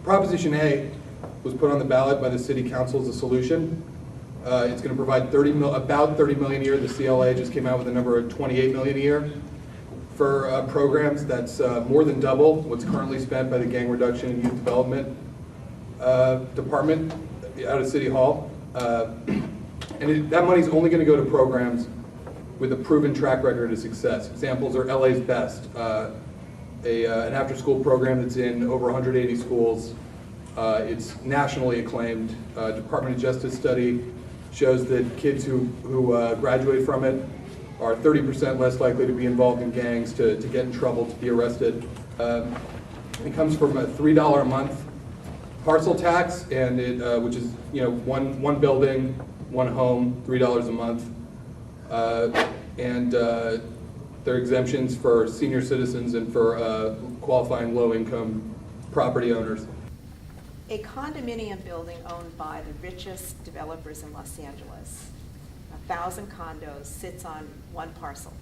Proposition A was put on the ballot by the City Council as a solution. It's going to provide about $30 million a year. The CLA just came out with a number of $28 million a year for programs. That's more than double what's currently spent by the Gang Reduction and Youth Development Department out of City Hall. That money's only going to go to programs with a proven track record of success. Examples are LA's Best, an after-school program that's in over 180 schools. It's nationally acclaimed. Department of Justice study shows that kids who graduate from it are 30% less likely to be involved in gangs, to get in trouble, to be arrested. It comes from a $3 a month parcel tax, and which is one building, one home, $3 a month, and there are exemptions for senior citizens and for qualifying low-income property owners. A condominium building owned by the richest developers in Los Angeles, 1,000 condos, sits on one parcel.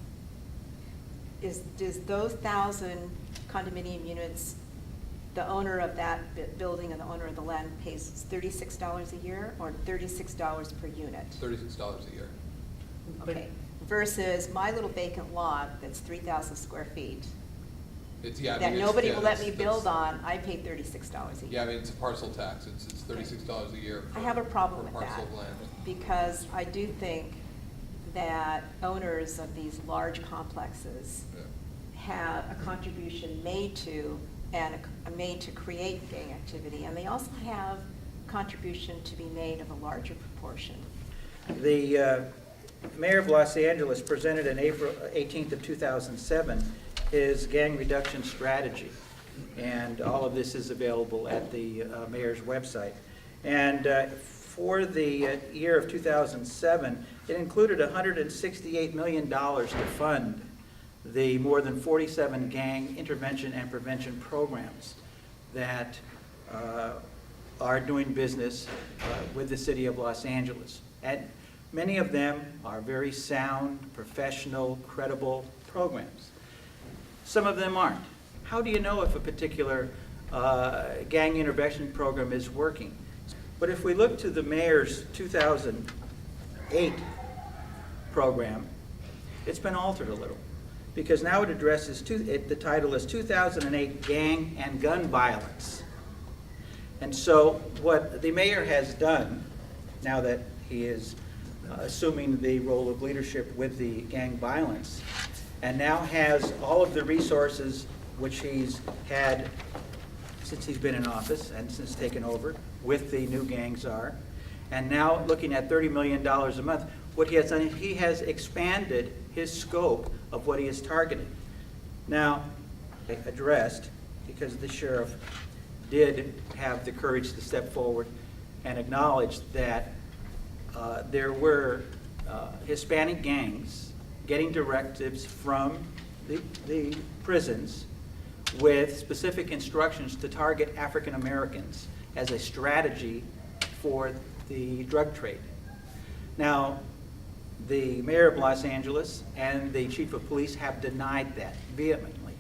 Does those 1,000 condominium units, the owner of that building and the owner of the land pays $36 a year or $36 per unit? $36 a year. Okay, versus my little vacant lot that's 3,000 square feet. That nobody will let me build on, I pay $36 a year. Yeah, I mean, it's a parcel tax. It's $36 a year. I have a problem with parcel that of land. because I do think that owners of these large complexes have a contribution made to create gang activity, and they also have contribution to be made of a larger proportion. The Mayor of Los Angeles presented on April 18th of 2007 his gang reduction strategy, and all of this is available at the mayor's website. And for the year of 2007, it included $168 million to fund the more than 47 gang intervention and prevention programs that are doing business with the city of Los Angeles. And many of them are very sound, professional, credible programs. Some of them aren't. How do you know if a particular gang intervention program is working? But if we look to the mayor's 2008 program, it's been altered a little, because now it addresses, the title is 2008 Gang and Gun Violence. And so what the mayor has done, now that he is assuming the role of leadership with the gang violence, and now has all of the resources which he's had since he's been in office and since taken over with the new gang czar, and now looking at $30 million a month, what he has done, he has expanded his scope of what he is targeting. Now, addressed, because the sheriff did have the courage to step forward and acknowledge that there were Hispanic gangs getting directives from the prisons with specific instructions to target African Americans as a strategy for the drug trade. Now, the mayor of Los Angeles and the chief of police have denied that vehemently.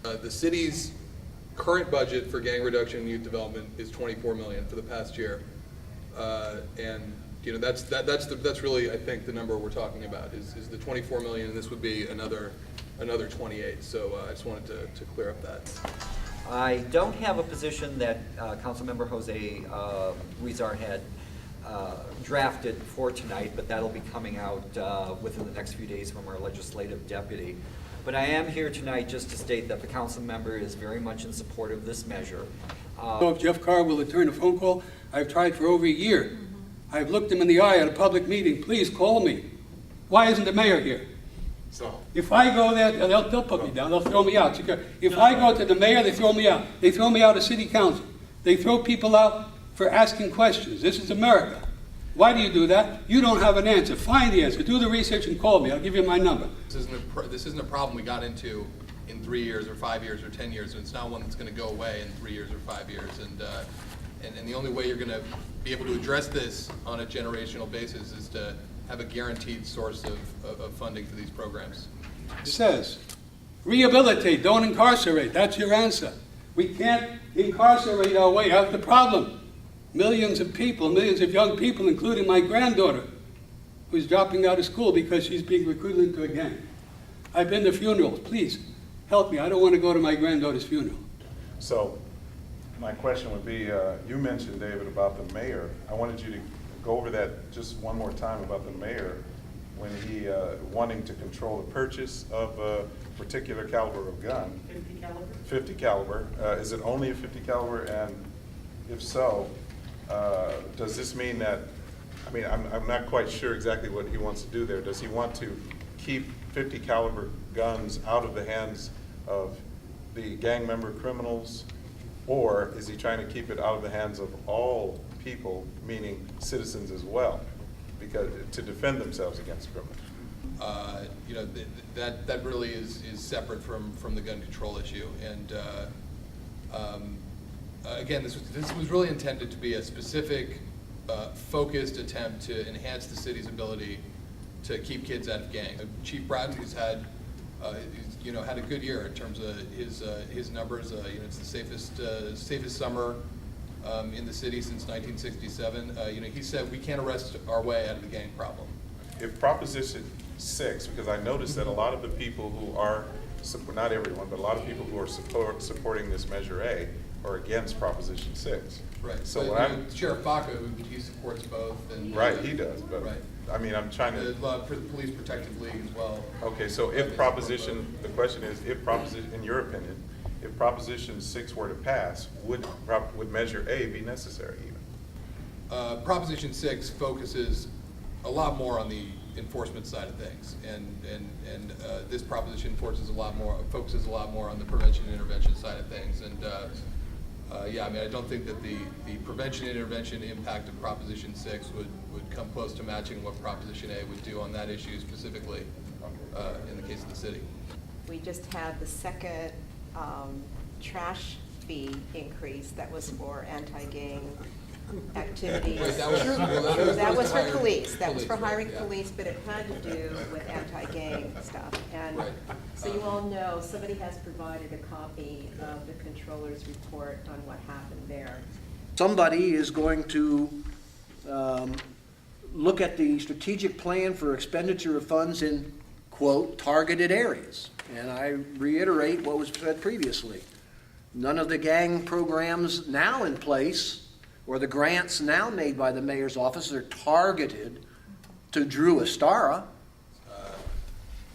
The city's current budget for gang reduction and youth development is $24 million for the past year, and that's really, I think, the number we're talking about is the $24 million, and this would be another 28. So I just wanted to clear up that. I don't have a position that Councilmember Jose Huizar had drafted for tonight, but that'll be coming out within the next few days from our legislative deputy. But I am here tonight just to state that the council member is very much in support of this measure. So if Jeff Carr will return a phone call, I've tried for over a year. I've looked him in the eye at a public meeting. Please call me. Why isn't the mayor here? So If I go there, they'll put me down. They'll throw me out. If I go to the mayor, they throw me out. They throw me out of city council. They throw people out for asking questions. This is America. Why do you do that? You don't have an answer. Find the answer. Do the research and call me. I'll give you my number. This isn't a problem we got into in 3 years or 5 years or 10 years, and it's not one that's going to go away in 3 years or 5 years. And the only way you're going to be able to address this on a generational basis is to have a guaranteed source of funding for these programs. It says, rehabilitate, don't incarcerate. That's your answer. We can't incarcerate our way out of the problem. Millions of people, millions of young people, including my granddaughter, who's dropping out of school because she's being recruited into a gang. I've been to funerals. Please, help me. I don't want to go to my granddaughter's funeral. So my question would be, you mentioned, David, about the mayor. I wanted you to go over that just one more time about the mayor when he wanting to control the purchase of a particular caliber of gun. 50 caliber? 50 caliber. Is it only a 50 caliber? And if so, does this mean that, I mean, I'm not quite sure exactly what he wants to do there. Does he want to keep 50 caliber guns out of the hands of the gang member criminals, or is he trying to keep it out of the hands of all people, meaning citizens as well, because to defend themselves against criminals? You know, that really is separate from the gun control issue. And again, this was really intended to be a specific, focused attempt to enhance the city's ability to keep kids out of gangs. Chief Bratton, who's had had a good year in terms of his numbers. It's the safest summer in the city since 1967. He said we can't arrest our way out of the gang problem. If Proposition 6, because I noticed that a lot of the people who are, not everyone, but a lot of people who are supporting this Measure A are against Proposition 6. Right. So But, what I'm, Sheriff Baca, he supports both. And, right, he does, but Right. I mean, I'm trying to. For the Police Protective League as well. Okay, so if Proposition, the question is, if Proposition, in your opinion, if Proposition 6 were to pass, would Measure A be necessary even? Proposition 6 focuses a lot more on the enforcement side of things, and this proposition focuses a lot more on the prevention and intervention side of things. And I don't think that the prevention and intervention impact of Proposition 6 would come close to matching what Proposition A would do on that issue specifically in the case of the city. We just had the second trash fee increase that was for anti-gang activities. Wait, that was for hiring police. That was for police, hiring right, yeah. police, but it had to do with anti-gang stuff. And Right. so you all know, somebody has provided a copy of the controller's report on what happened there. Somebody is going to look at the strategic plan for expenditure of funds in, quote, targeted areas. And I reiterate what was said previously. None of the gang programs now in place or the grants now made by the mayor's office are targeted to Drew Astara.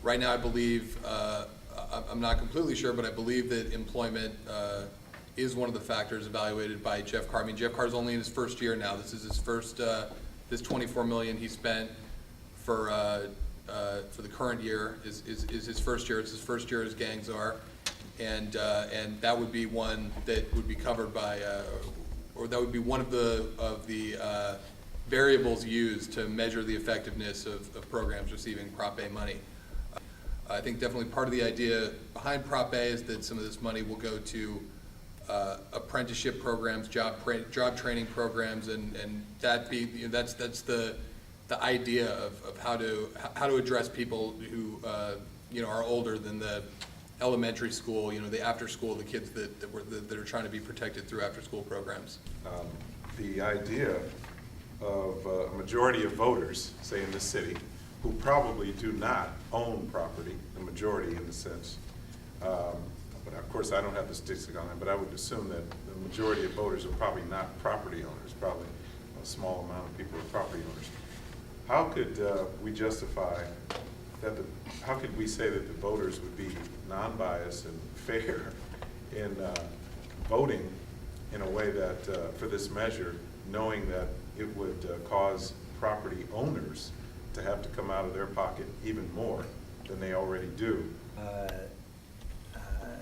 Right now, I believe, I'm not completely sure, but I believe that employment is one of the factors evaluated by Jeff Carr. I mean, Jeff Carr's only in his first year now. This is his first, this $24 million he spent for the current year is his first year. It's his first year as gang czar, and that would be one that would be covered by, or that would be one of the variables used to measure the effectiveness of programs receiving Prop A money. I think definitely part of the idea behind Prop A is that some of this money will go to apprenticeship programs, job training programs, and that be that's the idea of how to address people who are older than the elementary school, the after school, the kids that are trying to be protected through after school programs. The idea of a majority of voters, say in this city, who probably do not own property, the majority in the sense, but of course I don't have the statistics on that, but I would assume that the majority of voters are probably not property owners, probably a small amount of people are property owners. How could we justify that, how could we say that the voters would be non-biased and fair in voting in a way that, for this measure, knowing that it would cause property owners to have to come out of their pocket even more than they already do?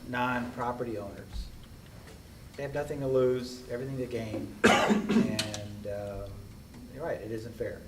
Non-property owners. They have nothing to lose, everything to gain, and you're right, it isn't fair.